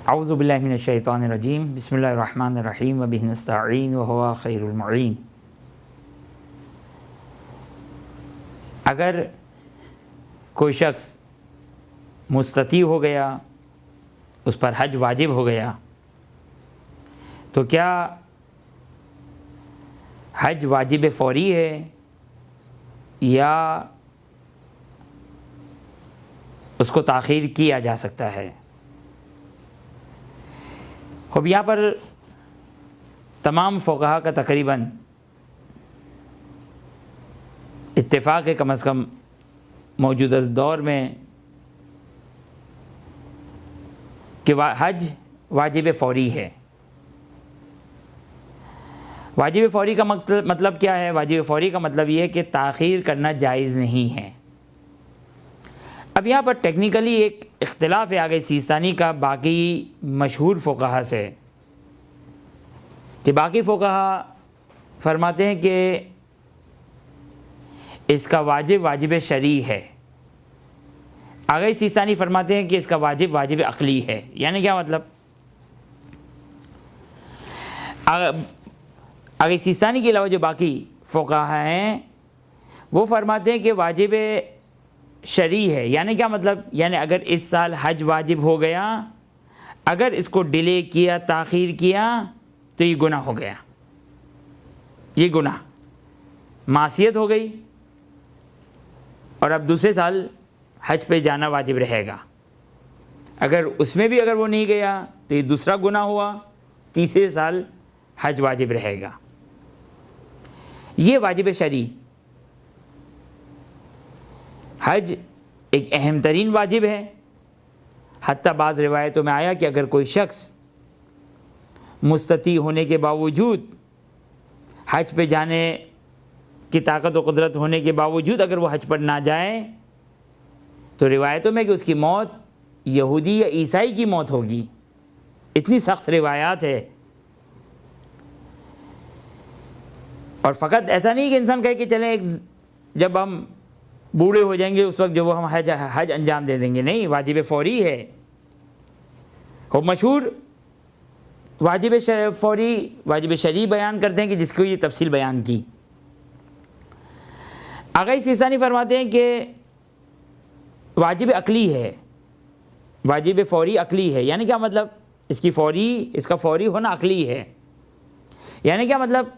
औज़ु बिल्लाहि मिनश शैतानिर रजीम बिस्मिल्लाहिर रहमानिर रहीम व बिहि नस्तईन व हुवा खैरुल मुईन। अगर कोई शख्स मुस्तती हो गया, उस पर हज वाजिब हो गया, तो क्या हज वाजिब फ़ौरी है या उसको ताख़ीर किया जा सकता है? अब यहाँ पर तमाम फ़ुक़हा का तकरीबन इत्तेफ़ाक़ है, कम अज़ कम मौजूदा दौर में, कि हज वाजिब फ़ौरी है। वाजिब फ़ौरी का मतलब क्या है? वाजिब फ़ौरी का मतलब ये है कि ताख़ीर करना जायज़ नहीं है। अब यहाँ पर टेक्निकली एक इख्तिलाफ है आगे सीस्तानी का बाकी मशहूर फ़ुक़हा से, कि बाकी फ़ुक़हा फरमाते हैं कि इसका वाजिब शरई है। आगे सीस्तानी फरमाते हैं कि इसका वाजिब अक़ली है। यानी क्या मतलब? आगे सीस्तानी के अलावा जो बाकी फ़ुक़हा हैं वो फरमाते हैं कि वाजिब शरई है। यानी क्या मतलब? यानी अगर इस साल हज वाजिब हो गया, अगर इसको डिले किया, ताख़ीर किया, तो ये गुनाह हो गया, ये गुनाह मासियत हो गई, और अब दूसरे साल हज पे जाना वाजिब रहेगा। अगर उसमें भी अगर वो नहीं गया तो ये दूसरा गुनाह हुआ, तीसरे साल हज वाजिब रहेगा। ये वाजिब शरई। हज एक अहम तरीन वाजिब है। हत्ता बाज़ रिवायतों में आया कि अगर कोई शख्स मुस्तती होने के बावजूद, हज पे जाने की ताकत व क़ुदरत होने के बावजूद अगर वो हज पर ना जाए, तो रिवायतों में कि उसकी मौत यहूदी या ईसाई की मौत होगी। इतनी सख्त रिवायात है। और फ़कत ऐसा नहीं कि इंसान कहे कि चलें जब हम बूढ़े हो जाएंगे उस वक्त जो वो हम हज अंजाम दे देंगे। नहीं, वाजिब फ़ौरी है। वो मशहूर वाजिब फ़ौरी, वाजिब शरई बयान करते हैं कि जिसको ये तफसील बयान की। आगे सीस्तानी फरमाते हैं कि वाजिब अक़ली है, वाजिब फ़ौरी अक़ली है। यानी क्या मतलब? इसका फ़ौरी होना अक़ली है। यानी क्या मतलब?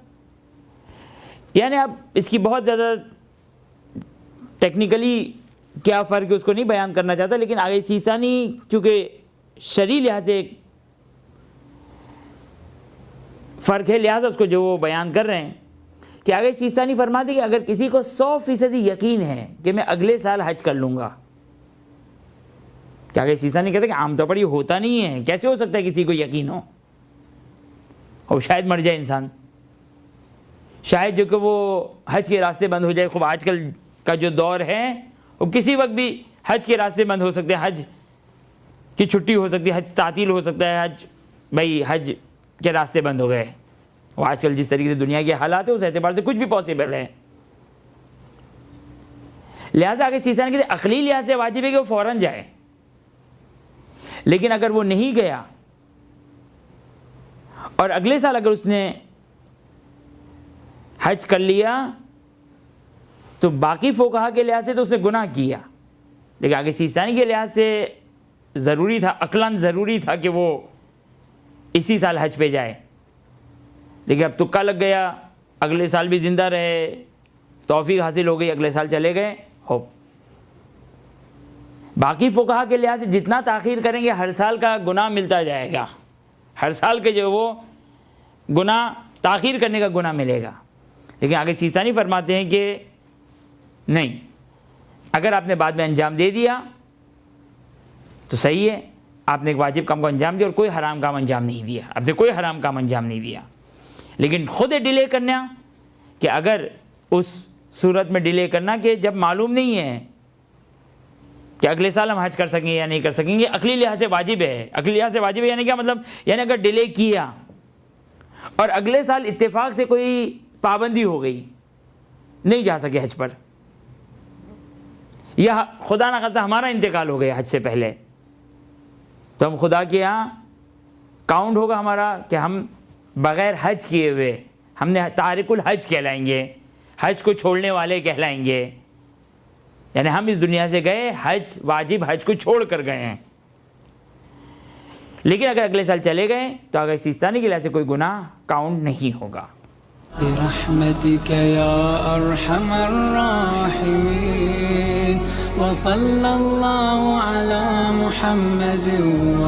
यानी अब इसकी बहुत ज़्यादा टेक्निकली क्या फ़र्क है उसको नहीं बयान करना चाहता, लेकिन आगे सीस्तानी चूँकि शरई लिहाज से एक फ़र्क है, लिहाजा उसको जो वो बयान कर रहे हैं कि आगे सीस्तानी फरमाते कि अगर किसी को 100% यकीन है कि मैं अगले साल हज कर लूँगा, क्या आगे सीस्तानी कहते हैं कि आमतौर पर ये होता नहीं है। कैसे हो सकता है किसी को यकीन हो? और शायद मर जाए इंसान, शायद जो कि वो हज के रास्ते बंद हो जाए। खूब आजकल का जो दौर है वो किसी वक्त भी हज के रास्ते बंद हो सकते हैं, हज की छुट्टी हो सकती है, हज तातील हो सकता है, हज के रास्ते बंद हो गए। वो आजकल जिस तरीके से दुनिया के हालात है उस एतबार से कुछ भी पॉसिबल है। लिहाजा आगे सीस्तानी कहते अक़ली लिहाज से वाजिब है कि वो फ़ौरन जाए। लेकिन अगर वो नहीं गया और अगले साल अगर उसने हज कर लिया, तो बाकी फ़ुक़हा के लिहाज से तो उसने गुनाह किया। लेकिन आगे सीस्तानी के लिहाज से ज़रूरी था, अक़लन ज़रूरी था कि वो इसी साल हज पे जाए। लेकिन अब तुक्का लग गया, अगले साल भी ज़िंदा रहे, तौफ़ीक़ हासिल हो गई, अगले साल चले गए। हो बाकी फ़ुक़हा के लिहाज से जितना ताख़ीर करेंगे हर साल का गुनाह मिलता जाएगा। हर साल के जो वो गुनाह, ताख़ीर करने का गुनाह मिलेगा। लेकिन आगे सीस्तानी फरमाते हैं कि नहीं, अगर आपने बाद में अंजाम दे दिया तो सही है, आपने एक वाजिब काम को अंजाम दिया और कोई हराम काम अंजाम नहीं दिया, आपने कोई हराम काम अंजाम नहीं दिया। लेकिन ख़ुद डिले करना, कि अगर उस सूरत में डिले करना कि जब मालूम नहीं है कि अगले साल हम हज कर सकेंगे या नहीं कर सकेंगे, अक़ली लिहाज से वाजिब है। अक़ली लिहाज से वाजिब है यानी क्या मतलब? यानी अगर डिले किया और अगले साल इत्तेफाक से कोई पाबंदी हो गई, नहीं जा सके हज पर, या खुदा न खास्ता हमारा इंतकाल हो गया हज से पहले, तो हम खुदा के यहाँ काउंट होगा हमारा कि हम बग़ैर हज किए हुए, हमने तारिकुल हज कहलाएंगे, हज को छोड़ने वाले कहलाएंगे, यानी हम इस दुनिया से गए, हज वाजिब हज को छोड़ कर गए हैं। लेकिन अगर अगले साल चले गए तो अगर सिस्तानी के लिहाज से कोई गुनाह काउंट नहीं होगा। बिरहमतिक या अरहमर राहिमीन व सल्लल्लाहु अला मुहम्मद व